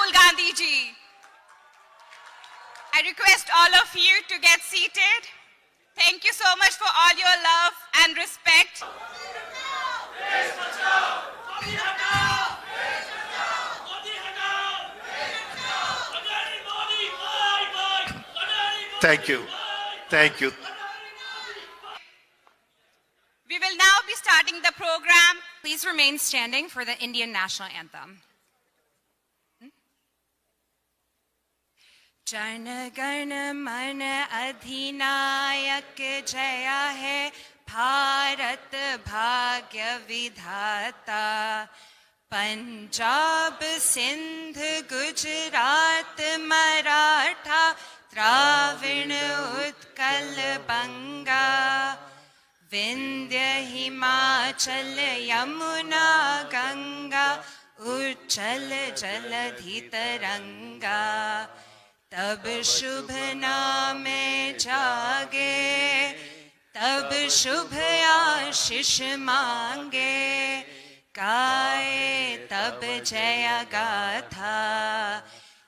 Rahul Gandhi ji. I request all of you to get seated. Thank you so much for all your love and respect. Thank you. Thank you. We will now be starting the program. Please remain standing for the Indian national anthem. Jana Gana मन अधिनायक जया है भारत भाग्य विधाता पंजाब सिंध गुजरात मराठा द्राविण उत्कल बंगा विंध्य हिमाचल यमुना गंगा उज्जल जलधि तरंगा तब शुभ नाम जागे तब शुभ आशीष मांगे गाए तब जय गाथा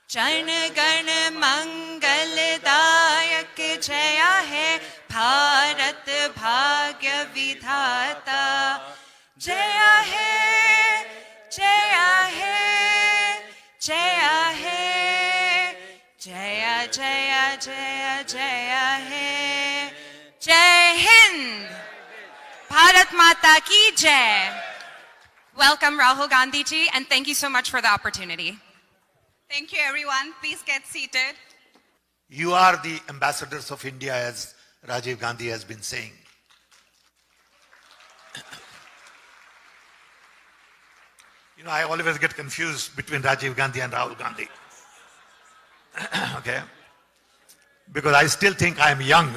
जन गण मंगलदायक जया है भारत भाग्य विधाता जया है जया है जया है जया जया जया जया है जय हिंद भारत माता की जय. Welcome Rahul Gandhi ji and thank you so much for the opportunity. Thank you everyone. Please get seated. You are the ambassadors of India, as Rajiv Gandhi has been saying. I always get confused between Rajiv Gandhi and Rahul Gandhi. Okay? Because I still think I am young.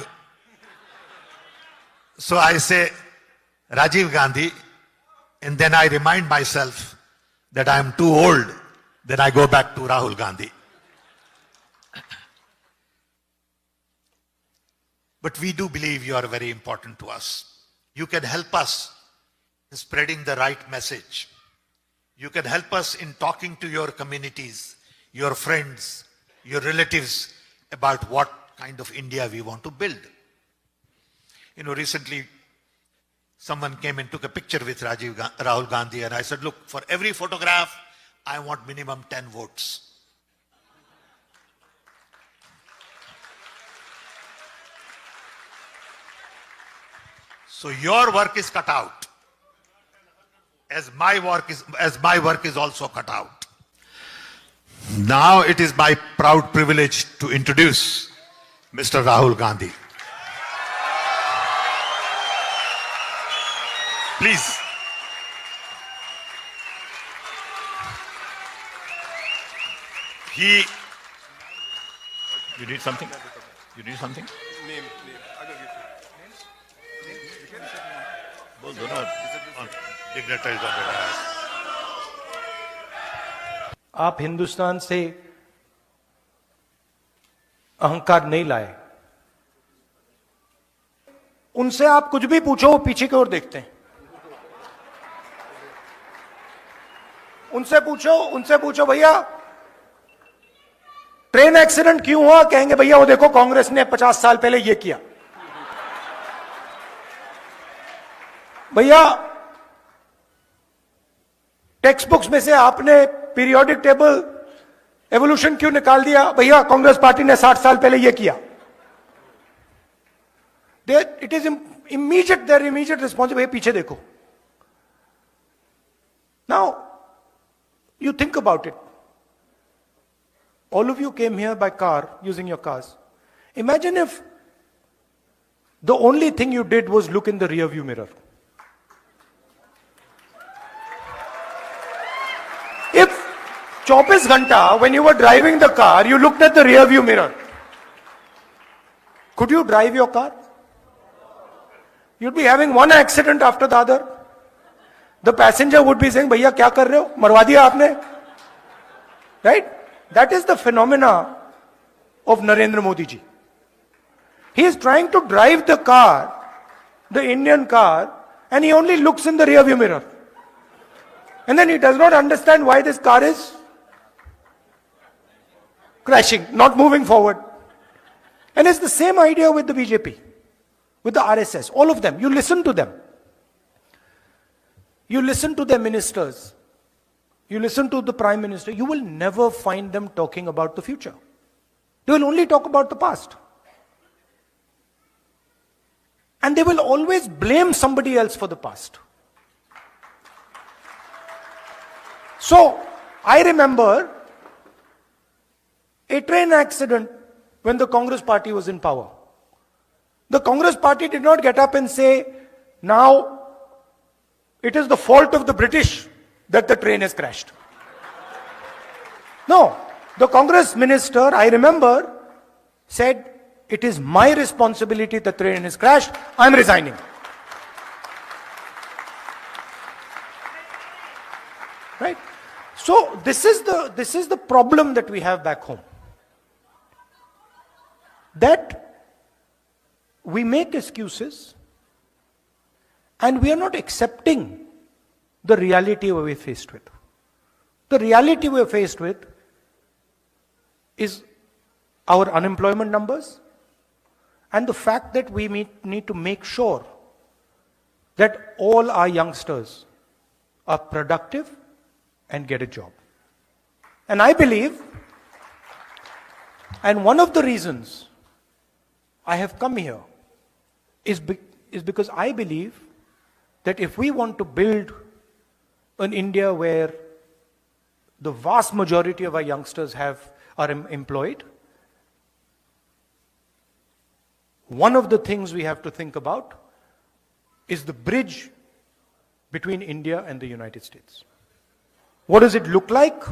So I say Rajiv Gandhi, and then I remind myself that I am too old. Then I go back to Rahul Gandhi. But we do believe you are very important to us. You can help us in spreading the right message. You can help us in talking to your communities, your friends, your relatives about what kind of India we want to build. Recently someone came and took a picture with Rahul Gandhi, and I said, look, for every photograph, I want minimum 10 votes. So your work is cut out, as my work is also cut out. Now it is my proud privilege to introduce Mr. Rahul Gandhi. Please. You need something? You need something? Name. बोल दो ना, dignitaries on the dais. आप हिंदुस्तान से अहंकार नहीं लाए. उनसे आप कुछ भी पूछो, वो पीछे की ओर देखते हैं. उनसे पूछो भैया ट्रेन एक्सीडेंट क्यों हुआ, कहेंगे भैया वो देखो कांग्रेस ने 50 साल पहले ये किया. भैया टेक्स्ट बुक्स में से आपने पीरियोडिक टेबल एवोल्यूशन क्यों निकाल दिया, भैया कांग्रेस पार्टी ने 60 साल पहले ये किया. It is immediate, there immediate response, भैया पीछे देखो. Now you think about it. All of you came here by car, using your cars. Imagine if the only thing you did was look in the rear view mirror. If 24 ghanta, when you were driving the car, you looked at the rear view mirror, could you drive your car? You'd be having one accident after the other. The passenger would be saying, भैया क्या कर रहे हो, मरवा दिया आपने. Right? That is the phenomena of Narendra Modi ji. He is trying to drive the car, the Indian car, and he only looks in the rear view mirror. And then he does not understand why this car is crashing, not moving forward. And it's the same idea with the BJP, with the RSS, all of them. You listen to them. You listen to their ministers. You listen to the Prime Minister. You will never find them talking about the future. They will only talk about the past. And they will always blame somebody else for the past. So, I remember a train accident when the Congress party was in power. The Congress party did not get up and say, now it is the fault of the British that the train has crashed. No, the Congress minister, I remember, said, it is my responsibility the train has crashed, I'm resigning. Right? So this is the problem that we have back home. That we make excuses and we are not accepting the reality we're faced with. The reality we're faced with is our unemployment numbers and the fact that we need to make sure that all our youngsters are productive and get a job. And I believe, and one of the reasons I have come here is because I believe that if we want to build an India where the vast majority of our youngsters are employed, one of the things we have to think about is the bridge between India and the United States. What does it look like?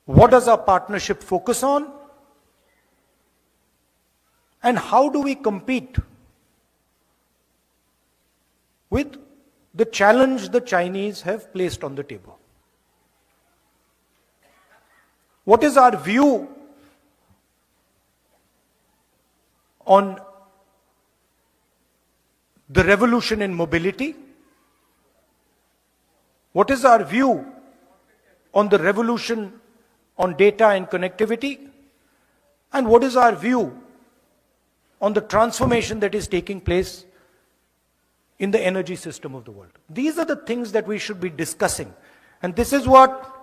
What does our partnership focus on? And how do we compete with the challenge the Chinese have placed on the table? What is our view on the revolution in mobility? What is our view on the revolution on data and connectivity? And what is our view on the transformation that is taking place in the energy system of the world? These are the things that we should be discussing. And this is what...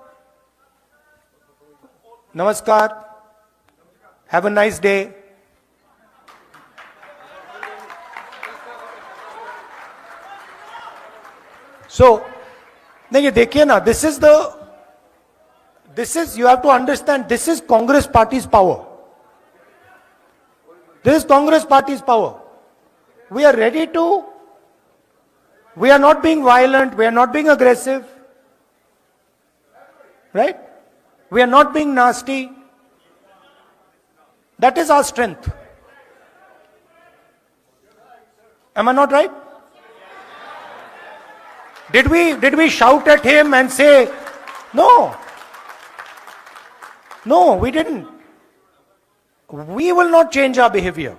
Namaskar. Have a nice day. So, नहीं देखिए ना, this is, you have to understand, this is Congress party's power. This is Congress party's power. We are ready to, we are not being violent, we are not being aggressive. Right? We are not being nasty. That is our strength. Am I not right? Did we shout at him and say, no? No, we didn't. We will not change our behavior.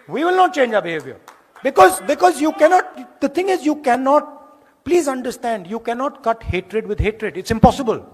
We will not change our behavior. Because you cannot, the thing is you cannot, please understand, you cannot cut hatred with hatred. It's impossible.